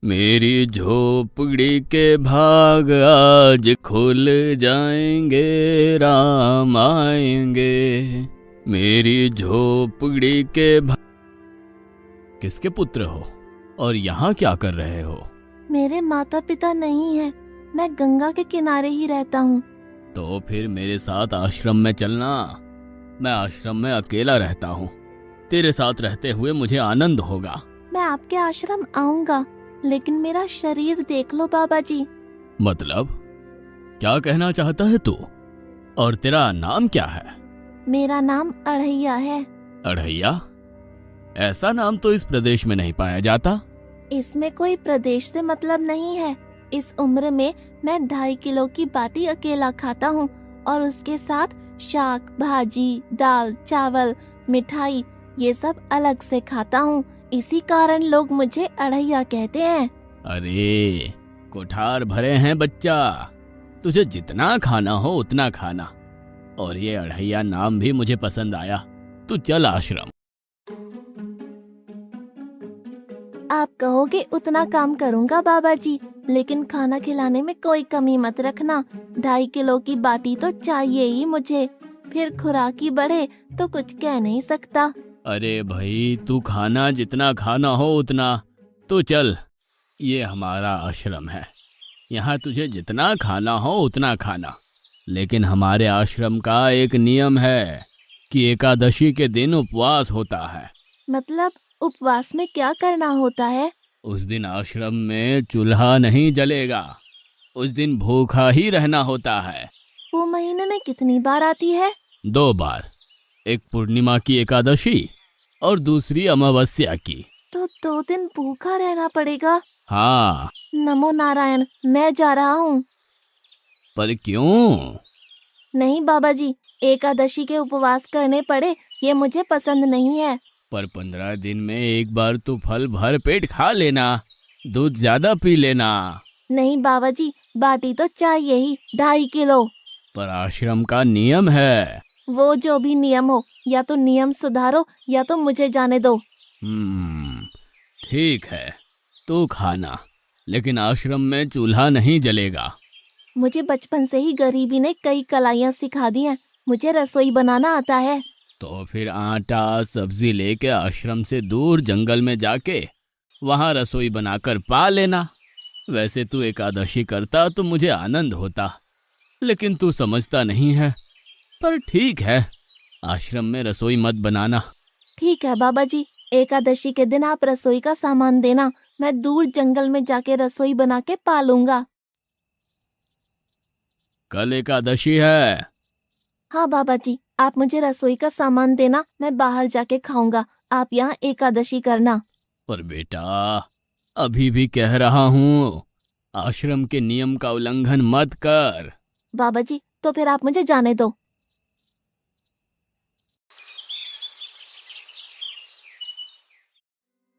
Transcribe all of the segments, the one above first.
मेरी झोपड़ी के भाग आज खुल जाएंगे, राम आएंगे। मेरी झोपड़ी के भाग। किसके पुत्र हो और यहाँ क्या कर रहे हो? मेरे माता पिता नहीं है, मैं गंगा के किनारे ही रहता हूँ। तो फिर मेरे साथ आश्रम में चलना। मैं आश्रम में अकेला रहता हूँ। तेरे साथ रहते हुए मुझे आनंद होगा। मैं आपके आश्रम आऊंगा, लेकिन मेरा शरीर देख लो बाबा जी। मतलब क्या कहना चाहता है तू? और तेरा नाम क्या है? मेरा नाम अढ़ैया है। अढ़ैया? ऐसा नाम तो इस प्रदेश में नहीं पाया जाता। इसमें कोई प्रदेश से मतलब नहीं है। इस उम्र में मैं 2.5 किलो की बाटी अकेला खाता हूँ और उसके साथ शाक, भाजी, दाल, चावल, मिठाई ये सब अलग से खाता हूँ। इसी कारण लोग मुझे अढ़ैया कहते हैं। अरे कुठार भरे हैं बच्चा, तुझे जितना खाना हो उतना खाना। और ये अढ़ैया नाम भी मुझे पसंद आया। तू चल आश्रम। आप कहोगे उतना काम करूँगा बाबा जी, लेकिन खाना खिलाने में कोई कमी मत रखना। 2.5 किलो की बाटी तो चाहिए ही मुझे, फिर खुराकी बढ़े तो कुछ कह नहीं सकता। अरे भाई, तू खाना जितना खाना हो उतना। तो चल, ये हमारा आश्रम है। यहाँ तुझे जितना खाना हो उतना खाना। लेकिन हमारे आश्रम का एक नियम है कि एकादशी के दिन उपवास होता है। मतलब उपवास में क्या करना होता है? उस दिन आश्रम में चूल्हा नहीं जलेगा। उस दिन भूखा ही रहना होता है। वो महीने में कितनी बार आती है? 2 बार। एक पूर्णिमा की एकादशी और दूसरी अमावस्या की। तो 2 दिन भूखा रहना पड़ेगा। हाँ। नमो नारायण, मैं जा रहा हूँ। पर क्यों? नहीं बाबा जी, एकादशी के उपवास करने पड़े ये मुझे पसंद नहीं है। पर 15 दिन में एक बार तो फल भर पेट खा लेना, दूध ज्यादा पी लेना। नहीं बाबा जी, बाटी तो चाहिए ही 2.5 किलो। पर आश्रम का नियम है। वो जो भी नियम हो, या तो नियम सुधारो या तो मुझे जाने दो। हम्म, ठीक है, तू खाना, लेकिन आश्रम में चूल्हा नहीं जलेगा। मुझे बचपन से ही गरीबी ने कई कलाइयाँ सिखा दी हैं। मुझे रसोई बनाना आता है। तो फिर आटा सब्जी लेके आश्रम से दूर जंगल में जाके वहां रसोई बनाकर पा लेना। वैसे तू एकादशी करता तो मुझे आनंद होता, लेकिन तू समझता नहीं है। पर ठीक है, आश्रम में रसोई मत बनाना। ठीक है बाबा जी, एकादशी के दिन आप रसोई का सामान देना, मैं दूर जंगल में जाके रसोई बना के पालूंगा। कल एकादशी है। हाँ बाबा जी, आप मुझे रसोई का सामान देना, मैं बाहर जाके खाऊंगा। आप यहाँ एकादशी करना। पर बेटा, अभी भी कह रहा हूँ, आश्रम के नियम का उल्लंघन मत कर। बाबा जी, तो फिर आप मुझे जाने दो।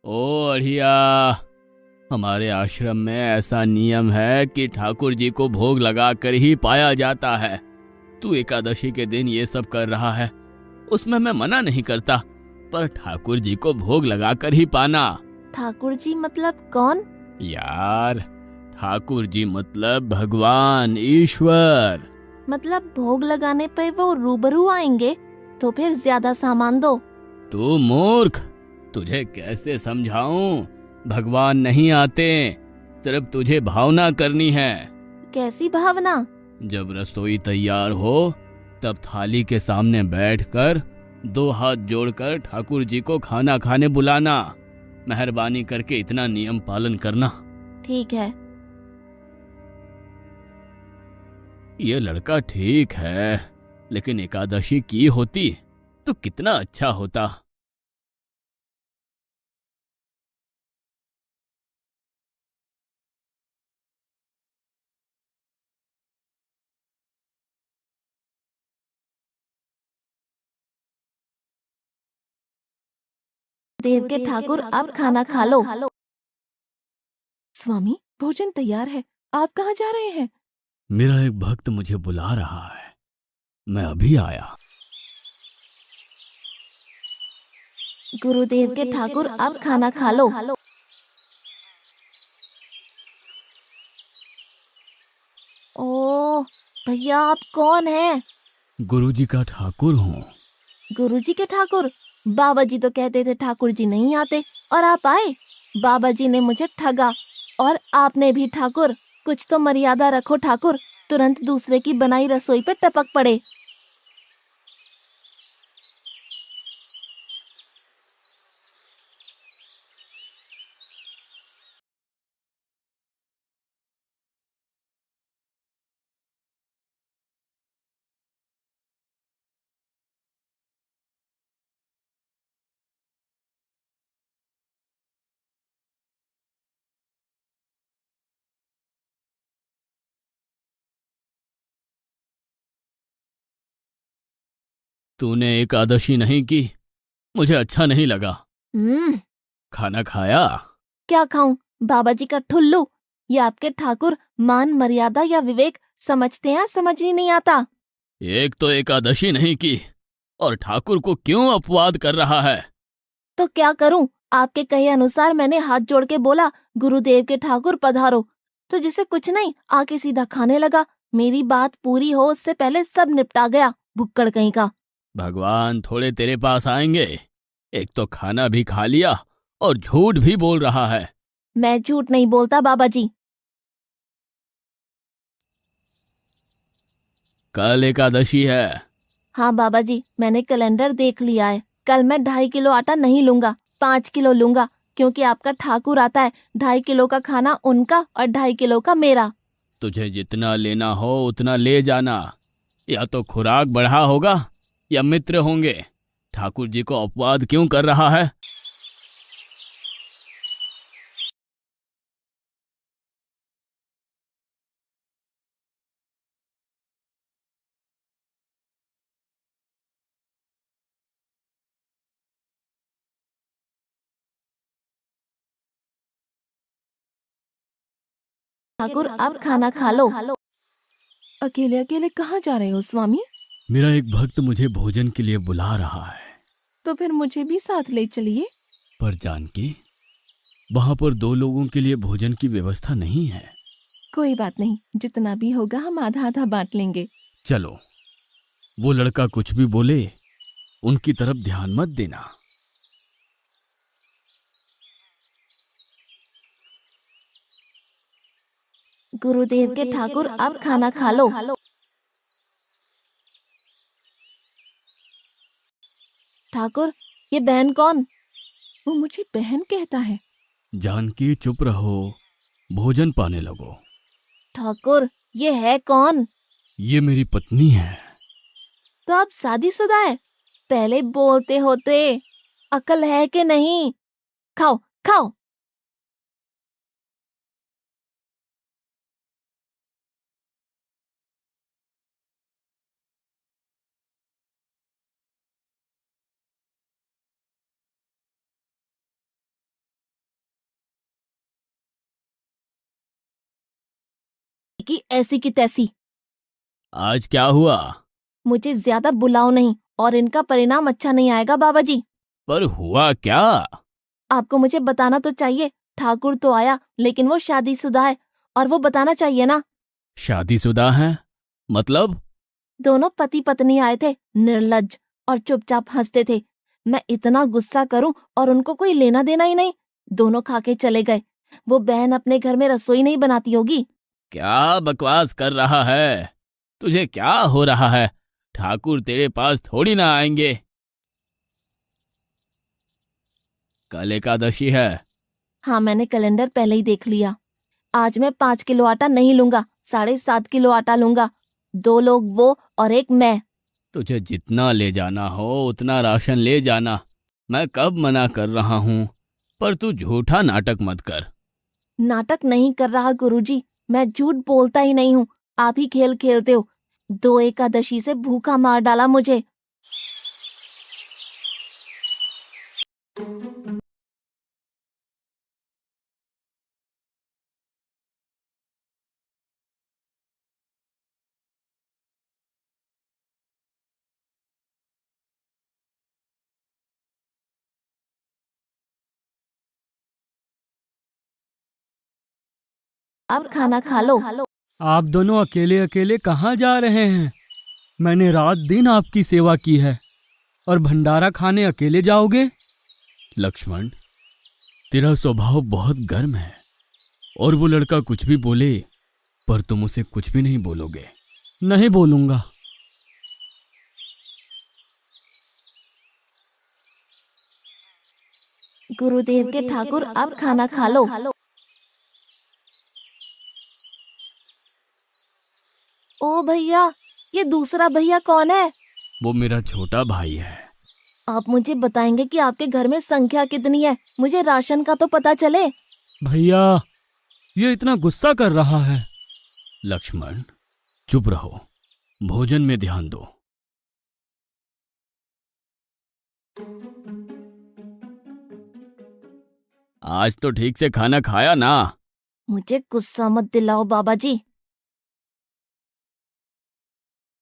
ओ अढ़िया, हमारे आश्रम में ऐसा नियम है कि ठाकुर जी को भोग लगाकर ही पाया जाता है। तू एकादशी के दिन ये सब कर रहा है, उसमें मैं मना नहीं करता, पर ठाकुर जी को भोग लगाकर ही पाना। ठाकुर जी मतलब कौन? यार, ठाकुर जी मतलब भगवान ईश्वर। मतलब भोग लगाने पे वो रूबरू आएंगे? तो फिर ज्यादा सामान दो। तू मूर्ख, तुझे कैसे समझाऊं? भगवान नहीं आते, सिर्फ तुझे भावना करनी है। कैसी भावना? जब रसोई तैयार हो तब थाली के सामने बैठकर 2 हाथ जोड़कर ठाकुर जी को खाना खाने बुलाना। मेहरबानी करके इतना नियम पालन करना। ठीक है। ये लड़का ठीक है, लेकिन एकादशी की होती तो कितना अच्छा होता। देव के ठाकुर, आप खाना खा लो। स्वामी, भोजन तैयार है, आप कहाँ जा रहे हैं? मेरा एक भक्त मुझे बुला रहा है, मैं अभी आया। गुरुदेव के ठाकुर, आप खाना खा लो। भैया आप कौन हैं? गुरुजी का ठाकुर हूँ। गुरुजी के ठाकुर? बाबा जी तो कहते थे ठाकुर जी नहीं आते और आप आए। बाबा जी ने मुझे ठगा और आपने भी ठाकुर। कुछ तो मर्यादा रखो ठाकुर, तुरंत दूसरे की बनाई रसोई पे टपक पड़े। तूने एकादशी नहीं की, मुझे अच्छा नहीं लगा। हम्म। खाना खाया? क्या खाऊं? बाबा जी का ठुल्लू। ये आपके ठाकुर मान मर्यादा या विवेक समझते हैं, समझ ही नहीं आता। एक तो एकादशी नहीं की और ठाकुर को क्यों अपवाद कर रहा है? तो क्या करूं? आपके कहे अनुसार मैंने हाथ जोड़ के बोला, गुरुदेव के ठाकुर पधारो। तो जिसे कुछ नहीं आके सीधा खाने लगा। मेरी बात पूरी हो उससे पहले सब निपटा गया, भुक्कड़ कहीं का। भगवान थोड़े तेरे पास आएंगे। एक तो खाना भी खा लिया और झूठ भी बोल रहा है। मैं झूठ नहीं बोलता बाबा जी। कल एकादशी है। हाँ बाबा जी, मैंने कैलेंडर देख लिया है। कल मैं 2.5 किलो आटा नहीं लूंगा, 5 किलो लूंगा, क्योंकि आपका ठाकुर आता है। 2.5 किलो का खाना उनका और 2.5 किलो का मेरा। तुझे जितना लेना हो उतना ले जाना। या तो खुराक बढ़ा होगा या मित्र होंगे। ठाकुर जी को अपवाद क्यों कर रहा है? ठाकुर आप खाना खा लो। अकेले अकेले कहाँ जा रहे हो स्वामी? मेरा एक भक्त मुझे भोजन के लिए बुला रहा है। तो फिर मुझे भी साथ ले चलिए। पर जानकी, वहां पर 2 लोगों के लिए भोजन की व्यवस्था नहीं है। कोई बात नहीं, जितना भी होगा हम आधा आधा बांट लेंगे। चलो, वो लड़का कुछ भी बोले उनकी तरफ ध्यान मत देना। गुरुदेव के ठाकुर आप खाना खा लो। ठाकुर, ये बहन कौन? वो मुझे बहन कहता है। जानकी चुप रहो, भोजन पाने लगो। ठाकुर, ये है कौन? ये मेरी पत्नी है। तो आप शादीशुदा है? पहले बोलते होते। अकल है कि नहीं? खाओ खाओ। कि ऐसी की तैसी। आज क्या हुआ? मुझे ज्यादा बुलाओ नहीं, और इनका परिणाम अच्छा नहीं आएगा बाबा जी। पर हुआ क्या? आपको मुझे बताना तो चाहिए। ठाकुर तो आया, लेकिन वो शादीशुदा है, और वो बताना चाहिए ना। शादीशुदा है? मतलब? दोनों पति पत्नी आए थे, निर्लज्ज, और चुपचाप हंसते थे। मैं इतना गुस्सा करूं और उनको कोई लेना देना ही नहीं। दोनों खा के चले गए। वो बहन अपने घर में रसोई नहीं बनाती होगी। क्या बकवास कर रहा है? तुझे क्या हो रहा है? ठाकुर तेरे पास थोड़ी ना आएंगे। कल एकादशी है। हाँ, मैंने कैलेंडर पहले ही देख लिया। आज मैं 5 किलो आटा नहीं लूंगा, 7.5 किलो आटा लूंगा। 2 लोग वो और एक मैं। तुझे जितना ले जाना हो उतना राशन ले जाना। मैं कब मना कर रहा हूँ। पर तू झूठा नाटक मत कर। नाटक नहीं कर रहा गुरुजी, मैं झूठ बोलता ही नहीं हूँ। आप ही खेल खेलते हो। 2 एकादशी से भूखा मार डाला मुझे। अब खाना खा लो। आप दोनों अकेले अकेले कहाँ जा रहे हैं? मैंने रात दिन आपकी सेवा की है और भंडारा खाने अकेले जाओगे? लक्ष्मण, तेरा स्वभाव बहुत गर्म है और वो लड़का कुछ भी बोले पर तुम उसे कुछ भी नहीं बोलोगे। नहीं बोलूंगा। गुरुदेव के ठाकुर, अब खाना खा लो। ओ भैया, ये दूसरा भैया कौन है? वो मेरा छोटा भाई है। आप मुझे बताएंगे कि आपके घर में संख्या कितनी है? मुझे राशन का तो पता चले। भैया, ये इतना गुस्सा कर रहा है। लक्ष्मण, चुप रहो, भोजन में ध्यान दो। आज तो ठीक से खाना खाया ना? मुझे गुस्सा मत दिलाओ बाबा जी।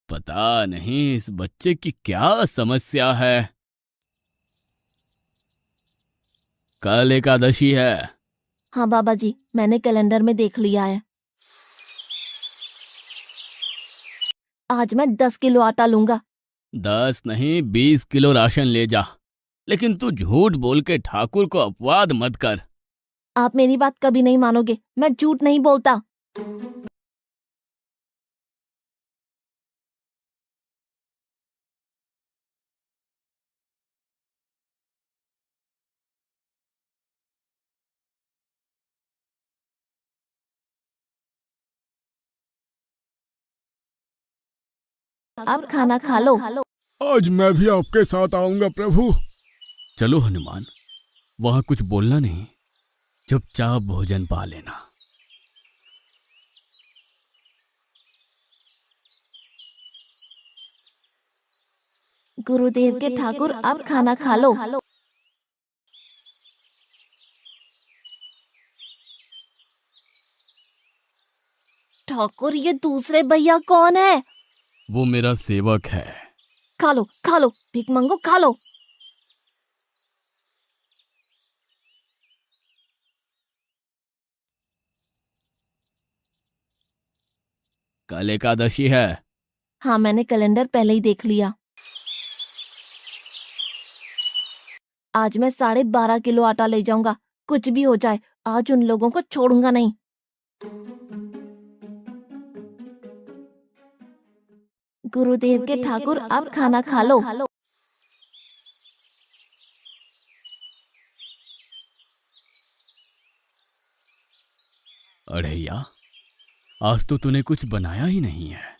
पता नहीं इस बच्चे की क्या समस्या है। कल एकादशी है। हाँ बाबा जी, मैंने कैलेंडर में देख लिया है। आज मैं 10 किलो आटा लूंगा। 10 नहीं 20 किलो राशन ले जा, लेकिन तू झूठ बोल के ठाकुर को अपवाद मत कर। आप मेरी बात कभी नहीं मानोगे, मैं झूठ नहीं बोलता। अब खाना खा लो। आज मैं भी आपके साथ आऊंगा प्रभु। चलो हनुमान, वहां कुछ बोलना नहीं, चुपचाप भोजन पा लेना। गुरुदेव के ठाकुर, अब खाना खा लो। ठाकुर, ये दूसरे भैया कौन है? वो मेरा सेवक है। खा लो खा लो, भीख मंगो, खा लो। कल एकादशी है। हाँ, मैंने कैलेंडर पहले ही देख लिया। आज मैं 12.5 किलो आटा ले जाऊंगा। कुछ भी हो जाए, आज उन लोगों को छोड़ूंगा नहीं। गुरुदेव के ठाकुर, अब खाना खा लो। अढ़ैया, आज तो तूने कुछ बनाया ही नहीं है।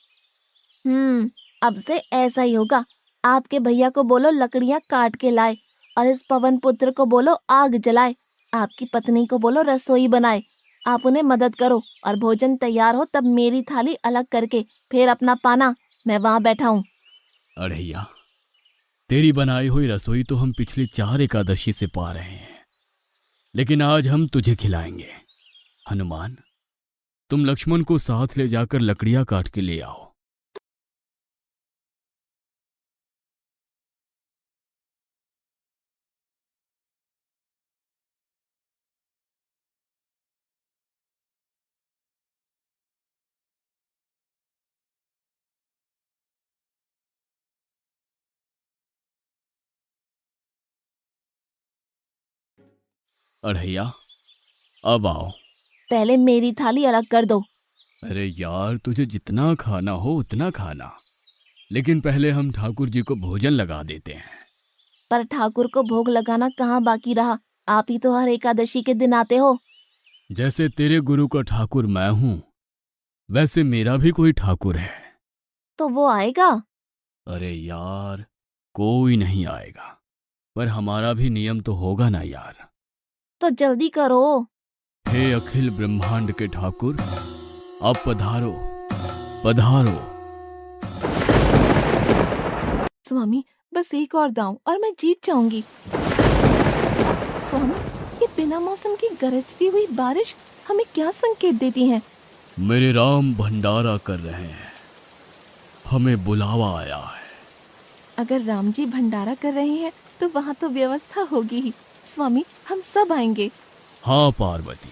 अब से ऐसा ही होगा। आपके भैया को बोलो लकड़ियां काट के लाए, और इस पवन पुत्र को बोलो आग जलाए। आपकी पत्नी को बोलो रसोई बनाए। आप उन्हें मदद करो, और भोजन तैयार हो तब मेरी थाली अलग करके फिर अपना पाना। मैं वहां बैठा हूँ। अढ़ैया, तेरी बनाई हुई रसोई तो हम पिछली 4 एकादशी से पा रहे हैं, लेकिन आज हम तुझे खिलाएंगे। हनुमान, तुम लक्ष्मण को साथ ले जाकर लकड़ियां काट के ले आओ। अढ़ैया, अब आओ। पहले मेरी थाली अलग कर दो। अरे यार, तुझे जितना खाना हो उतना खाना, लेकिन पहले हम ठाकुर जी को भोजन लगा देते हैं। पर ठाकुर को भोग लगाना कहाँ बाकी रहा? आप ही तो हर एकादशी के दिन आते हो। जैसे तेरे गुरु का ठाकुर मैं हूं, वैसे मेरा भी कोई ठाकुर है। तो वो आएगा? अरे यार, कोई नहीं आएगा, पर हमारा भी नियम तो होगा ना यार। तो जल्दी करो। हे अखिल ब्रह्मांड के ठाकुर, अब पधारो पधारो। स्वामी, बस एक और दांव और मैं जीत जाऊंगी। स्वामी, ये बिना मौसम की गरजती हुई बारिश हमें क्या संकेत देती है? मेरे राम भंडारा कर रहे हैं, हमें बुलावा आया है। अगर राम जी भंडारा कर रहे हैं तो वहाँ तो व्यवस्था होगी ही। स्वामी, हम सब आएंगे। हाँ पार्वती,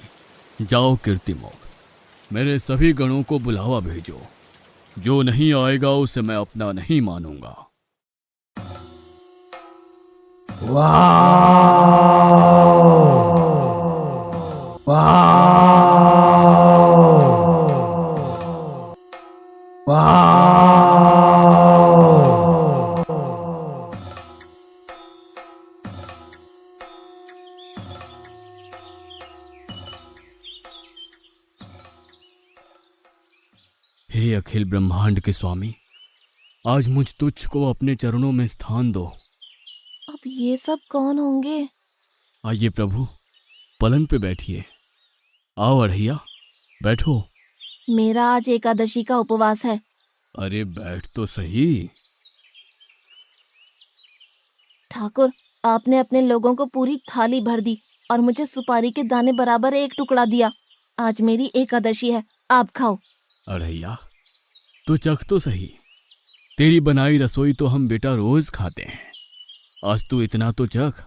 जाओ कीर्तिमोग, मेरे सभी गणों को बुलावा भेजो। जो नहीं आएगा उसे मैं अपना नहीं मानूंगा। हे अखिल ब्रह्मांड के स्वामी, आज मुझ तुच्छ को अपने चरणों में स्थान दो। अब ये सब कौन होंगे? आइए प्रभु, पलंग पे बैठिए। आओ अढ़ैया, बैठो। मेरा आज एकादशी का उपवास है। अरे बैठ तो सही। ठाकुर, आपने अपने लोगों को पूरी थाली भर दी और मुझे सुपारी के दाने बराबर एक टुकड़ा दिया। आज मेरी एकादशी है, आप खाओ। अढ़ैया, तू चख तो सही। तेरी बनाई रसोई तो हम बेटा रोज खाते हैं, आज तू इतना तो चख।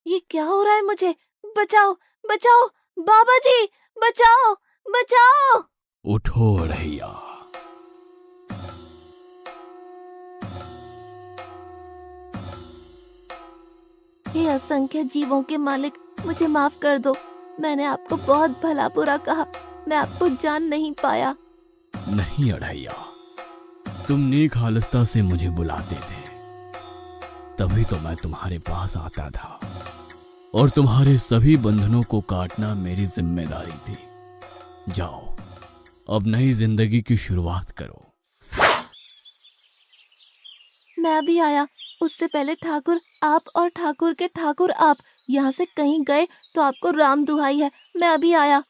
ये क्या हो रहा है मुझे? बचाओ, बचाओ, बाबा जी, बचाओ, बचाओ। उठो अढ़ैया। हे असंख्य जीवों के मालिक, मुझे माफ कर दो। मैंने आपको बहुत भला बुरा कहा, मैं आपको जान नहीं पाया। नहीं अढ़ैया, तुम नेक हालस्ता से मुझे बुलाते थे, तभी तो मैं तुम्हारे पास आता था, और तुम्हारे सभी बंधनों को काटना मेरी जिम्मेदारी थी। जाओ, अब नई जिंदगी की शुरुआत करो। मैं अभी आया। उससे पहले ठाकुर आप और ठाकुर के ठाकुर आप यहाँ से कहीं गए तो आपको राम दुहाई है, मैं अभी आया।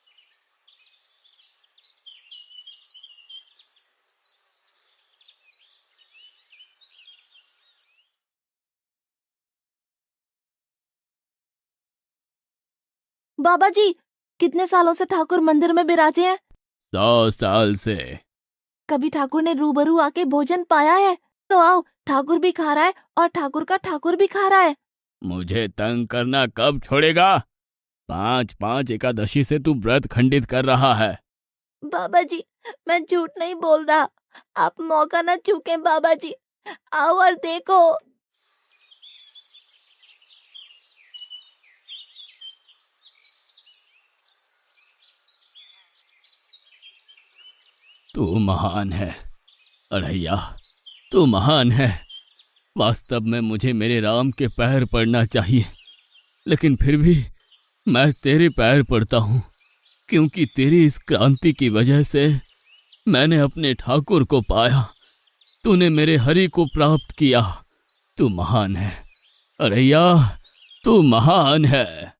बाबा जी, कितने सालों से ठाकुर मंदिर में विराजे हैं? 100 साल से। कभी ठाकुर ने रूबरू आके भोजन पाया है? तो आओ, ठाकुर भी खा रहा है और ठाकुर का ठाकुर भी खा रहा है। मुझे तंग करना कब छोड़ेगा? 5-5 एकादशी से तू व्रत खंडित कर रहा है। बाबा जी, मैं झूठ नहीं बोल रहा, आप मौका न चूकें बाबा जी, आओ और देखो। तू महान है अढ़ैया, तू महान है। वास्तव में मुझे मेरे राम के पैर पड़ना चाहिए, लेकिन फिर भी मैं तेरे पैर पड़ता हूँ, क्योंकि तेरी इस क्रांति की वजह से मैंने अपने ठाकुर को पाया। तूने मेरे हरि को प्राप्त किया। तू महान है अढ़ैया, तू महान है।